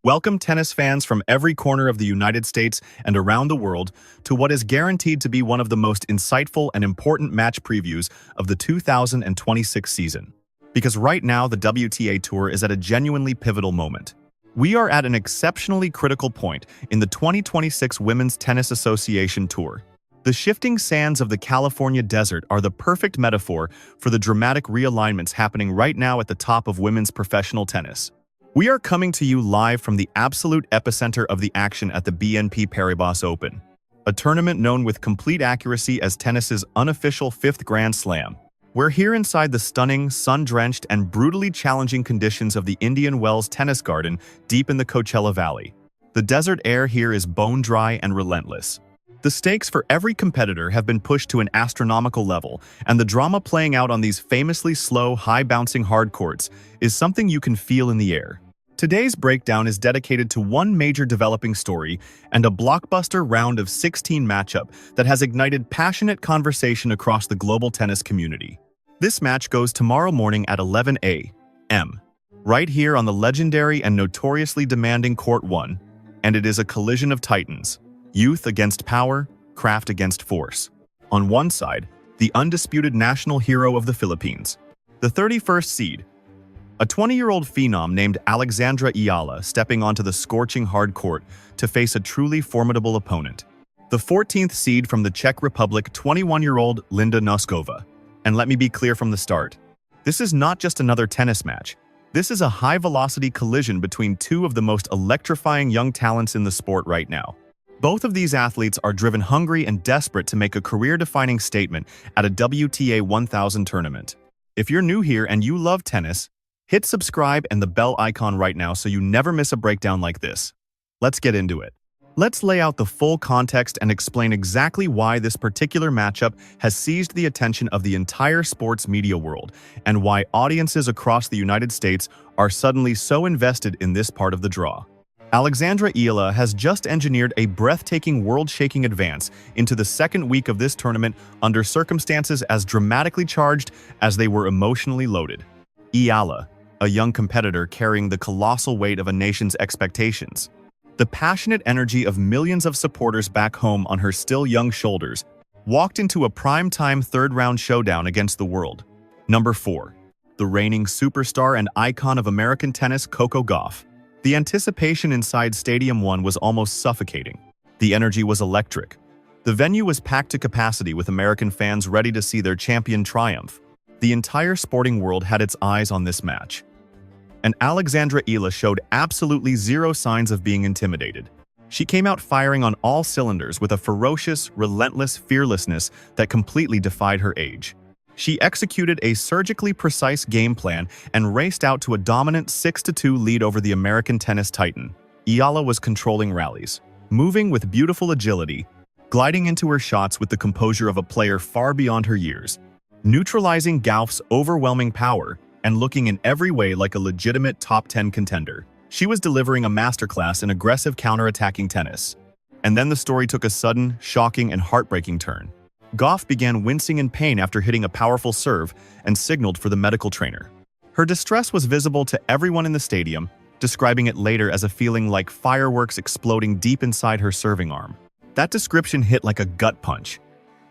Welcome tennis fans from every corner of the United States and around the world to what is guaranteed to be one of the most insightful and important match previews of the 2026 season. Because right now the WTA Tour is at a genuinely pivotal moment. We are at an exceptionally critical point in the 2026 Women's Tennis Association Tour. The shifting sands of the California desert are the perfect metaphor for the dramatic realignments happening right now at the top of women's professional tennis. We are coming to you live from the absolute epicenter of the action at the BNP Paribas Open, a tournament known with complete accuracy as tennis's unofficial fifth Grand Slam. We're here inside the stunning, sun-drenched, and brutally challenging conditions of the Indian Wells Tennis Garden deep in the Coachella Valley. The desert air here is bone-dry and relentless. The stakes for every competitor have been pushed to an astronomical level, and the drama playing out on these famously slow, high-bouncing hard courts is something you can feel in the air. Today's breakdown is dedicated to one major developing story and a blockbuster round of 16 matchup that has ignited passionate conversation across the global tennis community. This match goes tomorrow morning at 11 a.m. right here on the legendary and notoriously demanding Court 1, and it is a collision of titans. Youth against power, craft against force. On one side, the undisputed national hero of the Philippines, the 31st seed, a 20-year-old phenom named Alexandra Eala stepping onto the scorching hard court to face a truly formidable opponent. The 14th seed from the Czech Republic, 21-year-old Linda Noskova. And let me be clear from the start, this is not just another tennis match. This is a high-velocity collision between two of the most electrifying young talents in the sport right now. Both of these athletes are driven hungry and desperate to make a career-defining statement at a WTA 1000 tournament. If you're new here and you love tennis, hit subscribe and the bell icon right now so you never miss a breakdown like this. Let's get into it. Let's lay out the full context and explain exactly why this particular matchup has seized the attention of the entire sports media world and why audiences across the United States are suddenly so invested in this part of the draw. Alexandra Eala has just engineered a breathtaking, world-shaking advance into the second week of this tournament under circumstances as dramatically charged as they were emotionally loaded. Eala, a young competitor carrying the colossal weight of a nation's expectations. The passionate energy of millions of supporters back home on her still young shoulders, walked into a prime-time third-round showdown against the world. Number 4. The reigning superstar and icon of American tennis, Coco Gauff. The anticipation inside Stadium 1 was almost suffocating. The energy was electric. The venue was packed to capacity with American fans ready to see their champion triumph. The entire sporting world had its eyes on this match. And Alexandra Eala showed absolutely zero signs of being intimidated. She came out firing on all cylinders with a ferocious, relentless fearlessness that completely defied her age. She executed a surgically precise game plan and raced out to a dominant 6-2 lead over the American tennis titan. Eala was controlling rallies, moving with beautiful agility, gliding into her shots with the composure of a player far beyond her years, neutralizing Gauff's overwhelming power and looking in every way like a legitimate top 10 contender. She was delivering a masterclass in aggressive counterattacking tennis. And then the story took a sudden, shocking, and heartbreaking turn. Gauff began wincing in pain after hitting a powerful serve and signaled for the medical trainer. Her distress was visible to everyone in the stadium, describing it later as a feeling like fireworks exploding deep inside her serving arm. That description hit like a gut punch.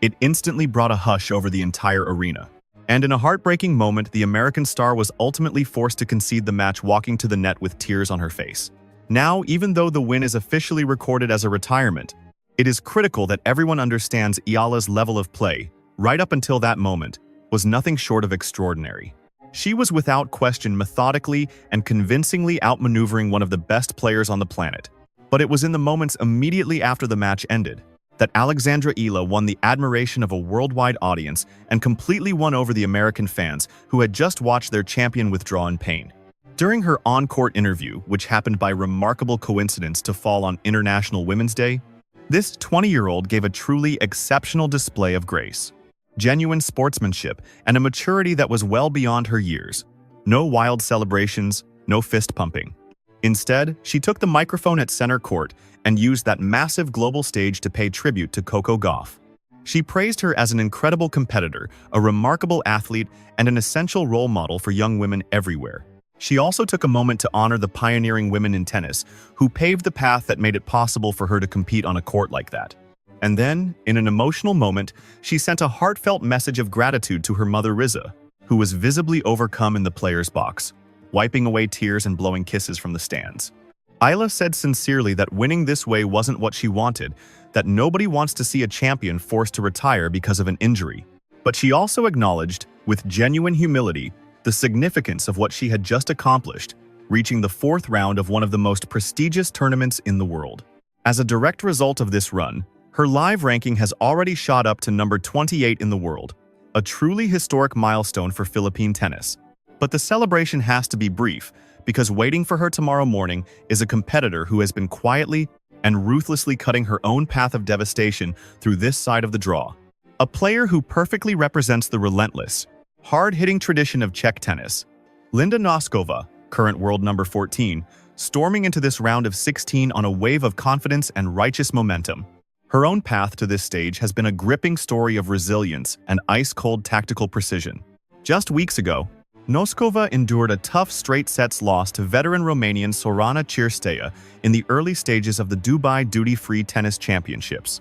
It instantly brought a hush over the entire arena. And in a heartbreaking moment, the American star was ultimately forced to concede the match, walking to the net with tears on her face. Now, even though the win is officially recorded as a retirement, it is critical that everyone understands Eala's level of play, right up until that moment, was nothing short of extraordinary. She was without question methodically and convincingly outmaneuvering one of the best players on the planet. But it was in the moments immediately after the match ended that Alexandra Eala won the admiration of a worldwide audience and completely won over the American fans who had just watched their champion withdraw in pain. During her on-court interview, which happened by remarkable coincidence to fall on International Women's Day, this 20-year-old gave a truly exceptional display of grace, genuine sportsmanship, and a maturity that was well beyond her years. No wild celebrations, no fist-pumping. Instead, she took the microphone at center court and used that massive global stage to pay tribute to Coco Gauff. She praised her as an incredible competitor, a remarkable athlete, and an essential role model for young women everywhere. She also took a moment to honor the pioneering women in tennis who paved the path that made it possible for her to compete on a court like that. And then, in an emotional moment, she sent a heartfelt message of gratitude to her mother Riza, who was visibly overcome in the player's box, wiping away tears and blowing kisses from the stands. Eala said sincerely that winning this way wasn't what she wanted, that nobody wants to see a champion forced to retire because of an injury. But she also acknowledged, with genuine humility, the significance of what she had just accomplished, reaching the fourth round of one of the most prestigious tournaments in the world. As a direct result of this run, her live ranking has already shot up to number 28 in the world, a truly historic milestone for Philippine tennis. But the celebration has to be brief, because waiting for her tomorrow morning is a competitor who has been quietly and ruthlessly cutting her own path of devastation through this side of the draw. A player who perfectly represents the relentless, hard-hitting tradition of Czech tennis. Linda Noskova, current world number 14, storming into this round of 16 on a wave of confidence and righteous momentum. Her own path to this stage has been a gripping story of resilience and ice-cold tactical precision. Just weeks ago, Noskova endured a tough straight-sets loss to veteran Romanian Sorana Cirstea in the early stages of the Dubai Duty-Free Tennis Championships.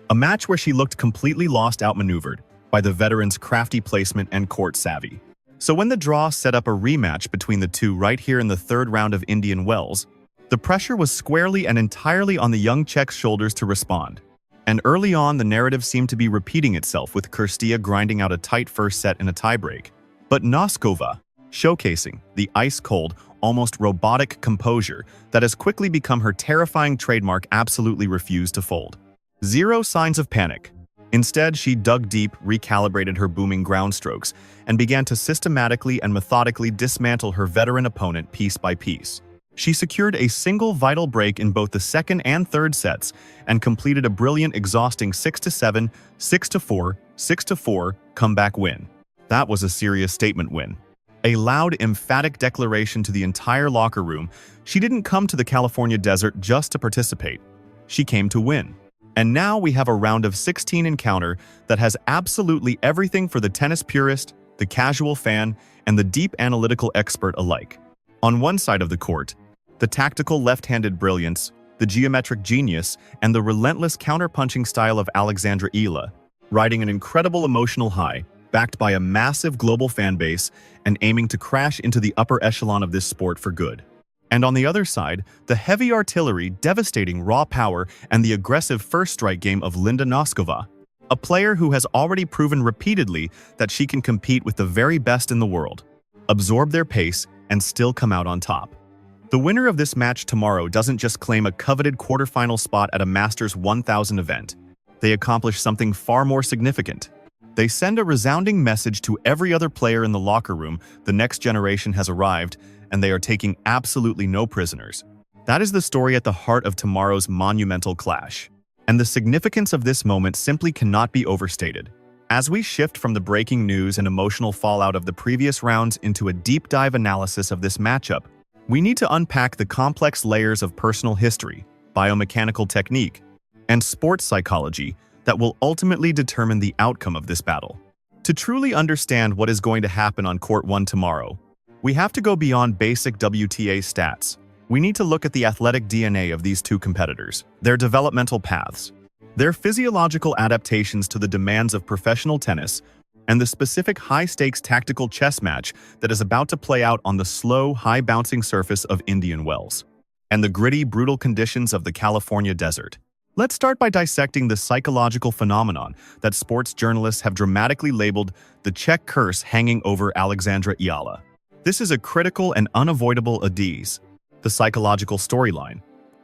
A match where she looked completely lost outmaneuvered by the veteran's crafty placement and court savvy. So when the draw set up a rematch between the two right here in the third round of Indian Wells, the pressure was squarely and entirely on the young Czech's shoulders to respond. And early on, the narrative seemed to be repeating itself, with Cirstea grinding out a tight first set in a tiebreak. But Noskova, showcasing the ice-cold, almost robotic composure that has quickly become her terrifying trademark, absolutely refused to fold. Zero signs of panic. Instead, she dug deep, recalibrated her booming ground strokes, and began to systematically and methodically dismantle her veteran opponent piece by piece. She secured a single vital break in both the second and third sets and completed a brilliant, exhausting 6-7, 6-4, 6-4 comeback win. That was a serious statement win. A loud, emphatic declaration to the entire locker room. She didn't come to the California desert just to participate. She came to win. And now we have a round of 16 encounter that has absolutely everything for the tennis purist, the casual fan, and the deep analytical expert alike. On one side of the court, the tactical left-handed brilliance, the geometric genius, and the relentless counter-punching style of Alexandra Eala, riding an incredible emotional high, backed by a massive global fan base and aiming to crash into the upper echelon of this sport for good. And on the other side, the heavy artillery, devastating raw power, and the aggressive first strike game of Linda Noskova, a player who has already proven repeatedly that she can compete with the very best in the world, absorb their pace, and still come out on top. The winner of this match tomorrow doesn't just claim a coveted quarterfinal spot at a Masters 1000 event. They accomplish something far more significant. They send a resounding message to every other player in the locker room: the next generation has arrived, and they are taking absolutely no prisoners. That is the story at the heart of tomorrow's monumental clash. And the significance of this moment simply cannot be overstated. As we shift from the breaking news and emotional fallout of the previous rounds into a deep dive analysis of this matchup, we need to unpack the complex layers of personal history, biomechanical technique, and sports psychology that will ultimately determine the outcome of this battle. To truly understand what is going to happen on Court 1 tomorrow, we have to go beyond basic WTA stats. We need to look at the athletic DNA of these two competitors, their developmental paths, their physiological adaptations to the demands of professional tennis, and the specific high-stakes tactical chess match that is about to play out on the slow, high-bouncing surface of Indian Wells, and the gritty, brutal conditions of the California desert. Let's start by dissecting the psychological phenomenon that sports journalists have dramatically labeled the Czech Curse hanging over Alexandra Eala. This is a critical and unavoidable adze, the psychological storyline,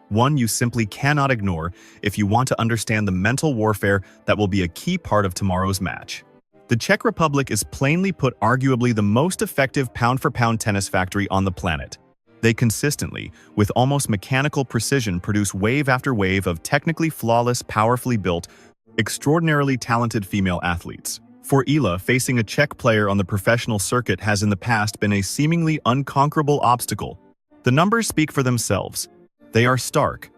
one you simply cannot ignore if you want to understand the mental warfare that will be a key part of tomorrow's match. The Czech Republic is plainly put arguably the most effective pound-for-pound tennis factory on the planet. They consistently, with almost mechanical precision, produce wave after wave of technically flawless, powerfully built, extraordinarily talented female athletes. For Eala, facing a Czech player on the professional circuit has in the past been a seemingly unconquerable obstacle. The numbers speak for themselves. They are stark.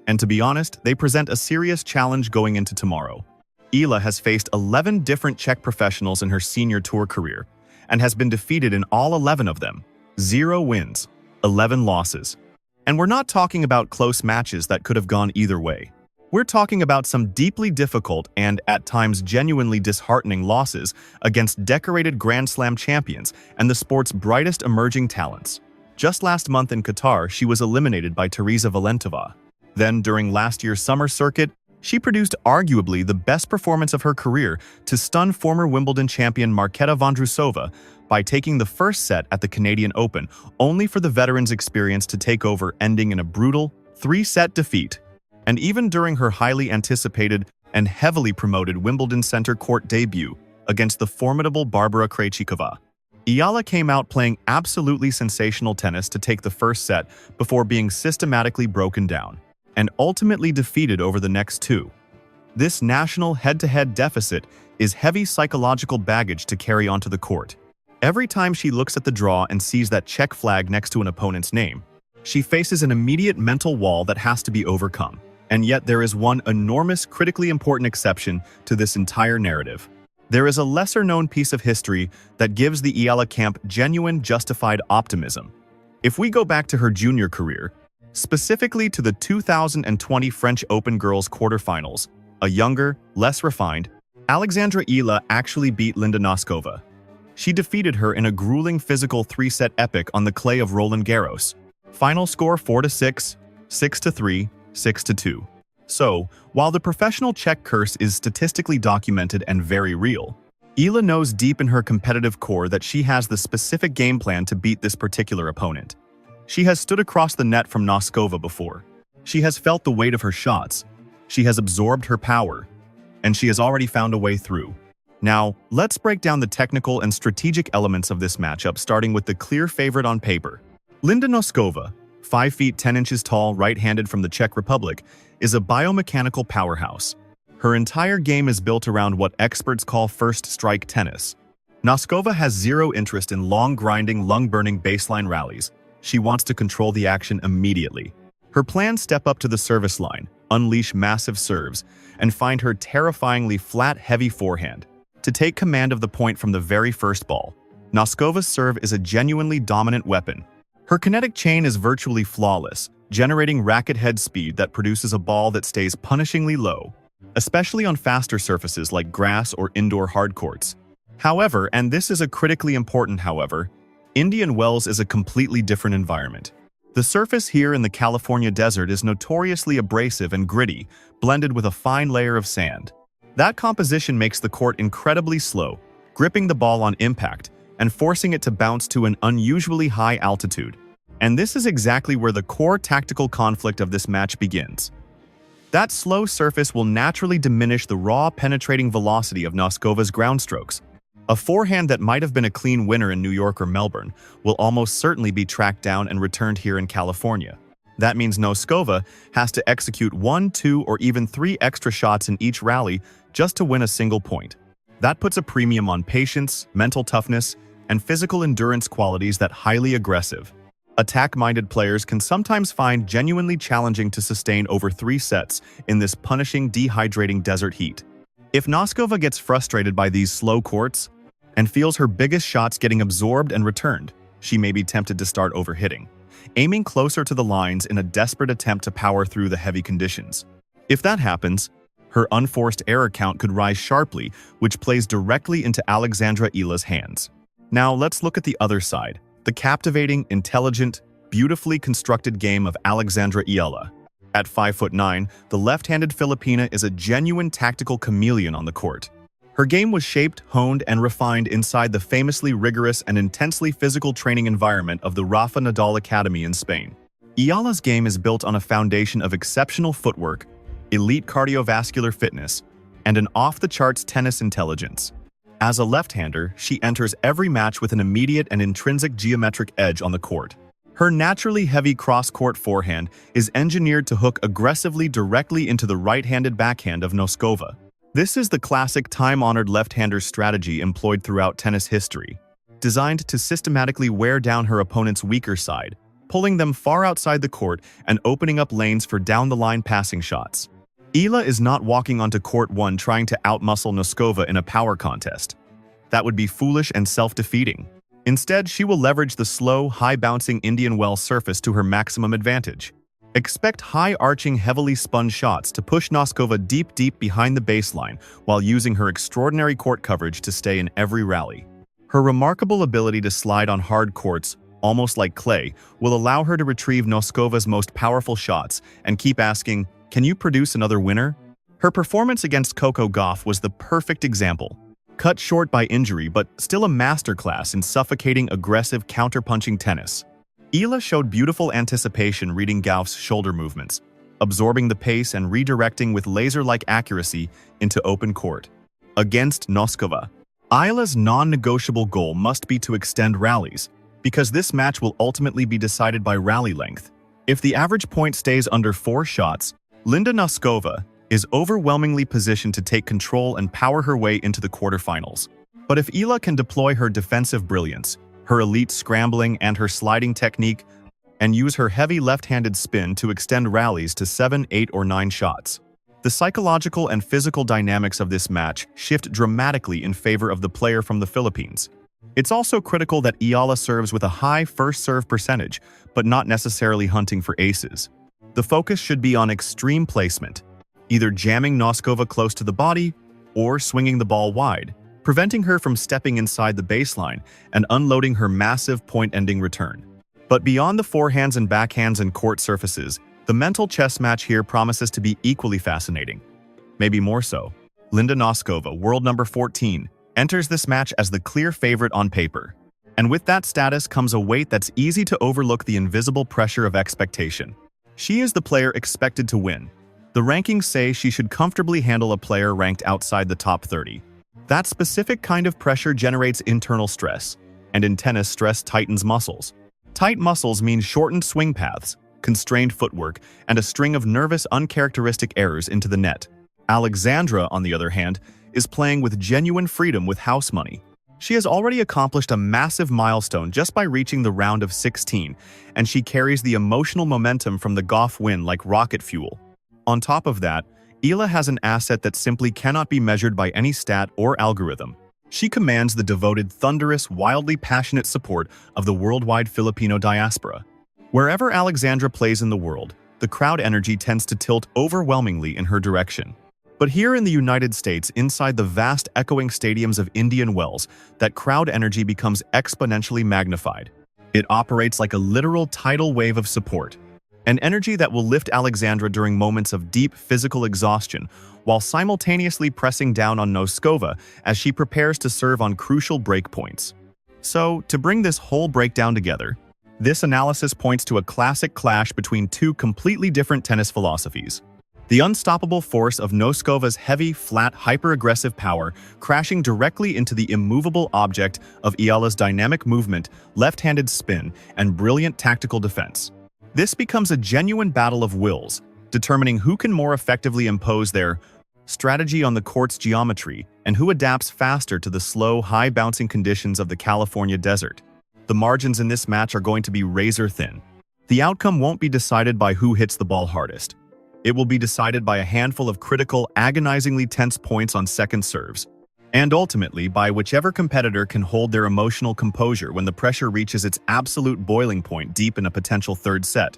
And to be honest, they present a serious challenge going into tomorrow. Eala has faced 11 different Czech professionals in her senior tour career, and has been defeated in all 11 of them. 0 wins, 11 losses. And we're not talking about close matches that could have gone either way. We're talking about some deeply difficult and, at times, genuinely disheartening losses against decorated Grand Slam champions and the sport's brightest emerging talents. Just last month in Qatar, she was eliminated by Teresa Valentova. Then, during last year's summer circuit, she produced arguably the best performance of her career to stun former Wimbledon champion Marketa Vondrousova by taking the first set at the Canadian Open, only for the veteran's experience to take over, ending in a brutal 3-set defeat. And even during her highly anticipated and heavily promoted Wimbledon center court debut against the formidable Barbara Krejcikova, Eala came out playing absolutely sensational tennis to take the first set before being systematically broken down and ultimately defeated over the next 2. This national head-to-head deficit is heavy psychological baggage to carry onto the court. Every time she looks at the draw and sees that Czech flag next to an opponent's name, she faces an immediate mental wall that has to be overcome. And yet there is one enormous, critically important exception to this entire narrative. There is a lesser-known piece of history that gives the Eala camp genuine, justified optimism. If we go back to her junior career, specifically to the 2020 French Open Girls quarterfinals, a younger, less refined, Alexandra Eala actually beat Linda Noskova. She defeated her in a grueling physical 3-set epic on the clay of Roland Garros. Final score 4-6, 6-3, 6-2. So, while the professional Czech Curse is statistically documented and very real, Eala knows deep in her competitive core that she has the specific game plan to beat this particular opponent. She has stood across the net from Noskova before. She has felt the weight of her shots. She has absorbed her power. And she has already found a way through. Now, let's break down the technical and strategic elements of this matchup, starting with the clear favorite on paper. Linda Noskova, 5 feet 10 inches tall, right-handed from the Czech Republic, is a biomechanical powerhouse. Her entire game is built around what experts call first-strike tennis. Noskova has zero interest in long, grinding, lung-burning baseline rallies. She wants to control the action immediately. Her plans step up to the service line, unleash massive serves, and find her terrifyingly flat, heavy forehand to take command of the point from the very first ball. Noskova's serve is a genuinely dominant weapon. Her kinetic chain is virtually flawless, generating racket head speed that produces a ball that stays punishingly low, especially on faster surfaces like grass or indoor hard courts. However, and this is a critically important however, Indian Wells is a completely different environment. The surface here in the California desert is notoriously abrasive and gritty, blended with a fine layer of sand. That composition makes the court incredibly slow, gripping the ball on impact and forcing it to bounce to an unusually high altitude. And this is exactly where the core tactical conflict of this match begins. That slow surface will naturally diminish the raw, penetrating velocity of Noskova's ground strokes. A forehand that might have been a clean winner in New York or Melbourne will almost certainly be tracked down and returned here in California. That means Noskova has to execute 1, 2, or even 3 extra shots in each rally just to win a single point. That puts a premium on patience, mental toughness, and physical endurance qualities that highly aggressive, attack-minded players can sometimes find genuinely challenging to sustain over 3 sets in this punishing, dehydrating desert heat. If Noskova gets frustrated by these slow courts and feels her biggest shots getting absorbed and returned, she may be tempted to start overhitting, aiming closer to the lines in a desperate attempt to power through the heavy conditions. If that happens, her unforced error count could rise sharply, which plays directly into Alexandra Eala's hands. Now let's look at the other side, the captivating, intelligent, beautifully constructed game of Alexandra Eala. At 5'9", the left-handed Filipina is a genuine tactical chameleon on the court. Her game was shaped, honed, and refined inside the famously rigorous and intensely physical training environment of the Rafa Nadal Academy in Spain. Eala's game is built on a foundation of exceptional footwork, elite cardiovascular fitness, and an off-the-charts tennis intelligence. As a left-hander, she enters every match with an immediate and intrinsic geometric edge on the court. Her naturally heavy cross-court forehand is engineered to hook aggressively directly into the right-handed backhand of Noskova. This is the classic time-honored left-hander's strategy employed throughout tennis history, designed to systematically wear down her opponent's weaker side, pulling them far outside the court and opening up lanes for down-the-line passing shots. Eala is not walking onto court 1 trying to outmuscle Noskova in a power contest. That would be foolish and self-defeating. Instead, she will leverage the slow, high-bouncing Indian well surface to her maximum advantage. Expect high-arching, heavily spun shots to push Noskova deep behind the baseline while using her extraordinary court coverage to stay in every rally. Her remarkable ability to slide on hard courts, almost like clay, will allow her to retrieve Noskova's most powerful shots and keep asking, "Can you produce another winner?" Her performance against Coco Gauff was the perfect example. Cut short by injury, but still a masterclass in suffocating, aggressive, counterpunching tennis. Eala showed beautiful anticipation reading Gauff's shoulder movements, absorbing the pace and redirecting with laser-like accuracy into open court. Against Noskova, Eala's non-negotiable goal must be to extend rallies, because this match will ultimately be decided by rally length. If the average point stays under 4 shots, Linda Noskova is overwhelmingly positioned to take control and power her way into the quarterfinals. But if Eala can deploy her defensive brilliance, her elite scrambling and her sliding technique, and use her heavy left-handed spin to extend rallies to 7, 8, or 9 shots, the psychological and physical dynamics of this match shift dramatically in favor of the player from the Philippines. It's also critical that Eala serves with a high first serve percentage, but not necessarily hunting for aces. The focus should be on extreme placement, either jamming Noskova close to the body or swinging the ball wide, preventing her from stepping inside the baseline and unloading her massive point-ending return. But beyond the forehands and backhands and court surfaces, the mental chess match here promises to be equally fascinating. Maybe more so. Linda Noskova, world number 14, enters this match as the clear favorite on paper. And with that status comes a weight that's easy to overlook: the invisible pressure of expectation. She is the player expected to win. The rankings say she should comfortably handle a player ranked outside the top 30. That specific kind of pressure generates internal stress, and in tennis, stress tightens muscles. Tight muscles mean shortened swing paths, constrained footwork, and a string of nervous, uncharacteristic errors into the net. Alexandra, on the other hand, is playing with genuine freedom with house money. She has already accomplished a massive milestone just by reaching the round of 16, and she carries the emotional momentum from the Gauff win like rocket fuel. On top of that, Eala has an asset that simply cannot be measured by any stat or algorithm. She commands the devoted, thunderous, wildly passionate support of the worldwide Filipino diaspora. Wherever Alexandra plays in the world, the crowd energy tends to tilt overwhelmingly in her direction. But here in the United States, inside the vast echoing stadiums of Indian Wells, that crowd energy becomes exponentially magnified. It operates like a literal tidal wave of support. An energy that will lift Alexandra during moments of deep physical exhaustion, while simultaneously pressing down on Noskova as she prepares to serve on crucial break points. So, to bring this whole breakdown together, this analysis points to a classic clash between two completely different tennis philosophies. The unstoppable force of Noskova's heavy, flat, hyper-aggressive power crashing directly into the immovable object of Eala's dynamic movement, left-handed spin, and brilliant tactical defense. This becomes a genuine battle of wills, determining who can more effectively impose their strategy on the court's geometry and who adapts faster to the slow, high-bouncing conditions of the California desert. The margins in this match are going to be razor-thin. The outcome won't be decided by who hits the ball hardest. It will be decided by a handful of critical, agonizingly tense points on second serves, and ultimately by whichever competitor can hold their emotional composure when the pressure reaches its absolute boiling point deep in a potential third set.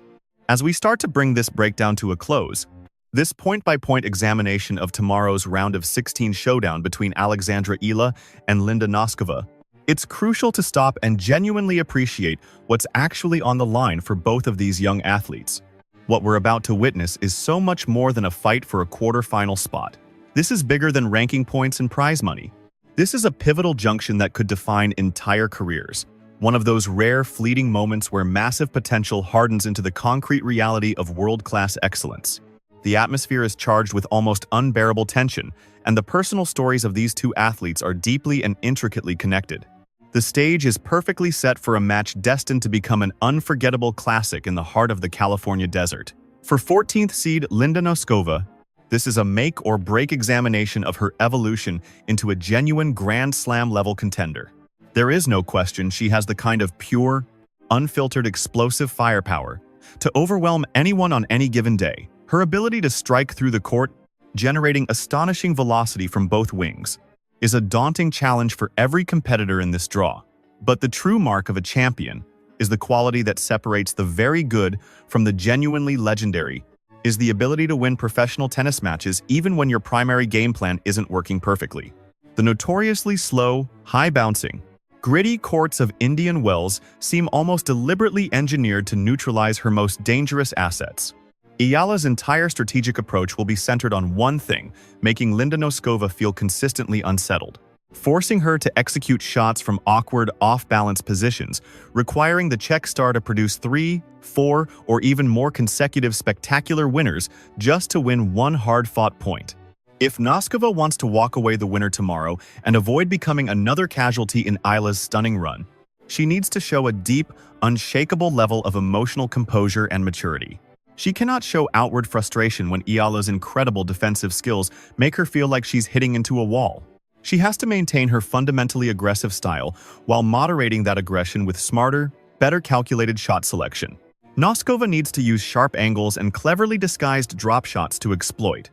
As we start to bring this breakdown to a close, this point-by-point examination of tomorrow's round of 16 showdown between Alexandra Eala and Linda Noskova, it's crucial to stop and genuinely appreciate what's actually on the line for both of these young athletes. What we're about to witness is so much more than a fight for a quarterfinal spot. This is bigger than ranking points and prize money. This is a pivotal junction that could define entire careers. One of those rare, fleeting moments where massive potential hardens into the concrete reality of world-class excellence. The atmosphere is charged with almost unbearable tension, and the personal stories of these two athletes are deeply and intricately connected. The stage is perfectly set for a match destined to become an unforgettable classic in the heart of the California desert. For 14th seed Linda Noskova, this is a make-or-break examination of her evolution into a genuine Grand Slam-level contender. There is no question she has the kind of pure, unfiltered, explosive firepower to overwhelm anyone on any given day. Her ability to strike through the court, generating astonishing velocity from both wings, is a daunting challenge for every competitor in this draw. But the true mark of a champion is the quality that separates the very good from the genuinely legendary, is the ability to win professional tennis matches even when your primary game plan isn't working perfectly. The notoriously slow, high-bouncing, gritty courts of Indian Wells seem almost deliberately engineered to neutralize her most dangerous assets. Eala's entire strategic approach will be centered on one thing, making Linda Noskova feel consistently unsettled, forcing her to execute shots from awkward, off-balance positions, requiring the Czech star to produce 3, 4, or even more consecutive spectacular winners just to win one hard-fought point. If Noskova wants to walk away the winner tomorrow and avoid becoming another casualty in Eala's stunning run, she needs to show a deep, unshakable level of emotional composure and maturity. She cannot show outward frustration when Eala's incredible defensive skills make her feel like she's hitting into a wall. She has to maintain her fundamentally aggressive style while moderating that aggression with smarter, better calculated shot selection. Noskova needs to use sharp angles and cleverly disguised drop shots to exploit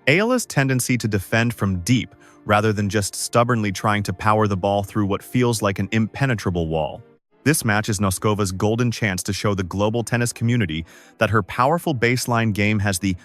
Eala's tendency to defend from deep rather than just stubbornly trying to power the ball through what feels like an impenetrable wall. This match is Noskova's golden chance to show the global tennis community that her powerful baseline game has the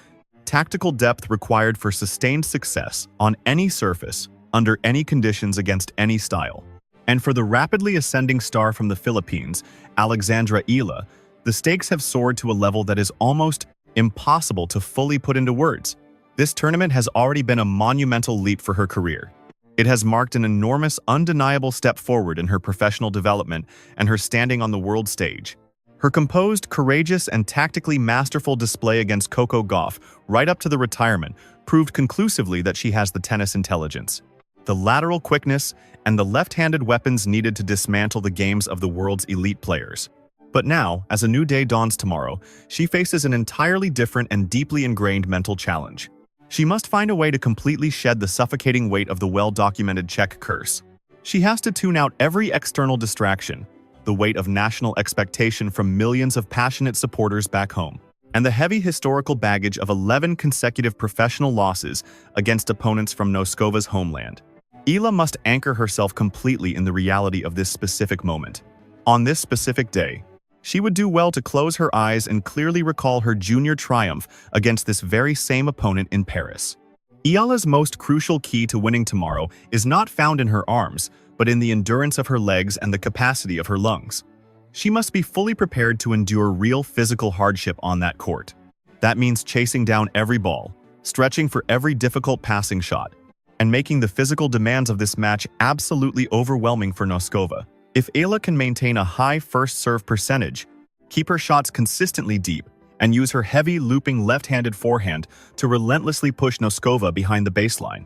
tactical depth required for sustained success on any surface, under any conditions against any style. And for the rapidly ascending star from the Philippines, Alexandra Eala, the stakes have soared to a level that is almost impossible to fully put into words. This tournament has already been a monumental leap for her career. It has marked an enormous, undeniable step forward in her professional development and her standing on the world stage. Her composed, courageous, and tactically masterful display against Coco Gauff, right up to the retirement, proved conclusively that she has the tennis intelligence, the lateral quickness, and the left-handed weapons needed to dismantle the games of the world's elite players. But now, as a new day dawns tomorrow, she faces an entirely different and deeply ingrained mental challenge. She must find a way to completely shed the suffocating weight of the well-documented Czech Curse. She has to tune out every external distraction, the weight of national expectation from millions of passionate supporters back home, and the heavy historical baggage of 11 consecutive professional losses against opponents from Noskova's homeland. Eala must anchor herself completely in the reality of this specific moment. On this specific day, she would do well to close her eyes and clearly recall her junior triumph against this very same opponent in Paris. Eala's most crucial key to winning tomorrow is not found in her arms, but in the endurance of her legs and the capacity of her lungs. She must be fully prepared to endure real physical hardship on that court. That means chasing down every ball, stretching for every difficult passing shot, and making the physical demands of this match absolutely overwhelming for Noskova. If Eala can maintain a high first serve percentage, keep her shots consistently deep, and use her heavy looping left-handed forehand to relentlessly push Noskova behind the baseline,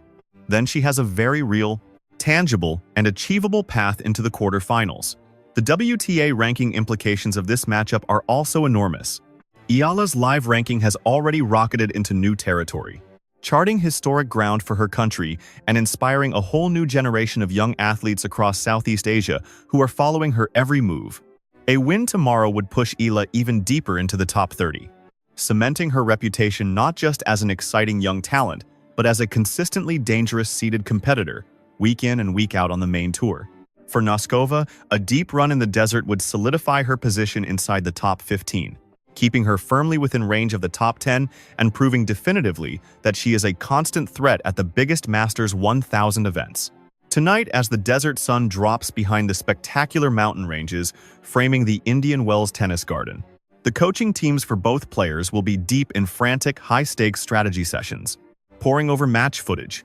then she has a very real, tangible, and achievable path into the quarterfinals. The WTA ranking implications of this matchup are also enormous. Eala's live ranking has already rocketed into new territory, charting historic ground for her country and inspiring a whole new generation of young athletes across Southeast Asia who are following her every move. A win tomorrow would push Eala even deeper into the top 30, cementing her reputation not just as an exciting young talent, but as a consistently dangerous seeded competitor, week in and week out on the main tour. For Noskova, a deep run in the desert would solidify her position inside the top 15. Keeping her firmly within range of the top 10 and proving definitively that she is a constant threat at the biggest Masters 1000 events. Tonight, as the desert sun drops behind the spectacular mountain ranges framing the Indian Wells Tennis Garden, the coaching teams for both players will be deep in frantic, high-stakes strategy sessions, poring over match footage,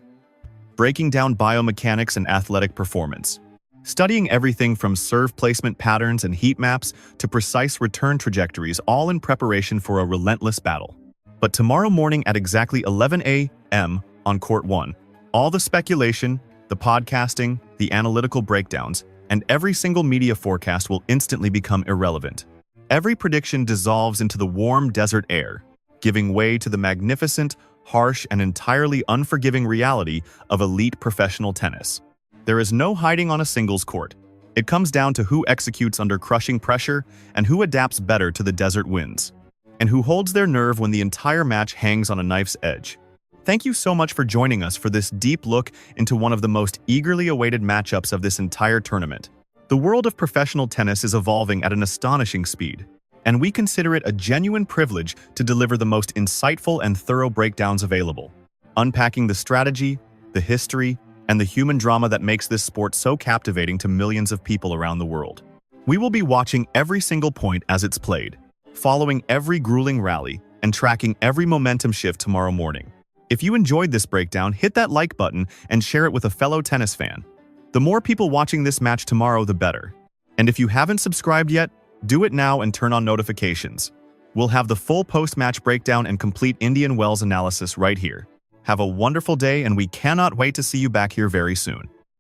breaking down biomechanics and athletic performance, studying everything from serve placement patterns and heat maps to precise return trajectories, all in preparation for a relentless battle. But tomorrow morning at exactly 11 a.m. on Court 1, all the speculation, the podcasting, the analytical breakdowns, and every single media forecast will instantly become irrelevant. Every prediction dissolves into the warm desert air, giving way to the magnificent, harsh, and entirely unforgiving reality of elite professional tennis. There is no hiding on a singles court. It comes down to who executes under crushing pressure and who adapts better to the desert winds, and who holds their nerve when the entire match hangs on a knife's edge. Thank you so much for joining us for this deep look into one of the most eagerly awaited matchups of this entire tournament. The world of professional tennis is evolving at an astonishing speed, and we consider it a genuine privilege to deliver the most insightful and thorough breakdowns available, unpacking the strategy, the history, and the human drama that makes this sport so captivating to millions of people around the world. We will be watching every single point as it's played, following every grueling rally, and tracking every momentum shift tomorrow morning. If you enjoyed this breakdown, hit that like button and share it with a fellow tennis fan. The more people watching this match tomorrow, the better. And if you haven't subscribed yet, do it now and turn on notifications. We'll have the full post-match breakdown and complete Indian Wells analysis right here. Have a wonderful day, and we cannot wait to see you back here very soon.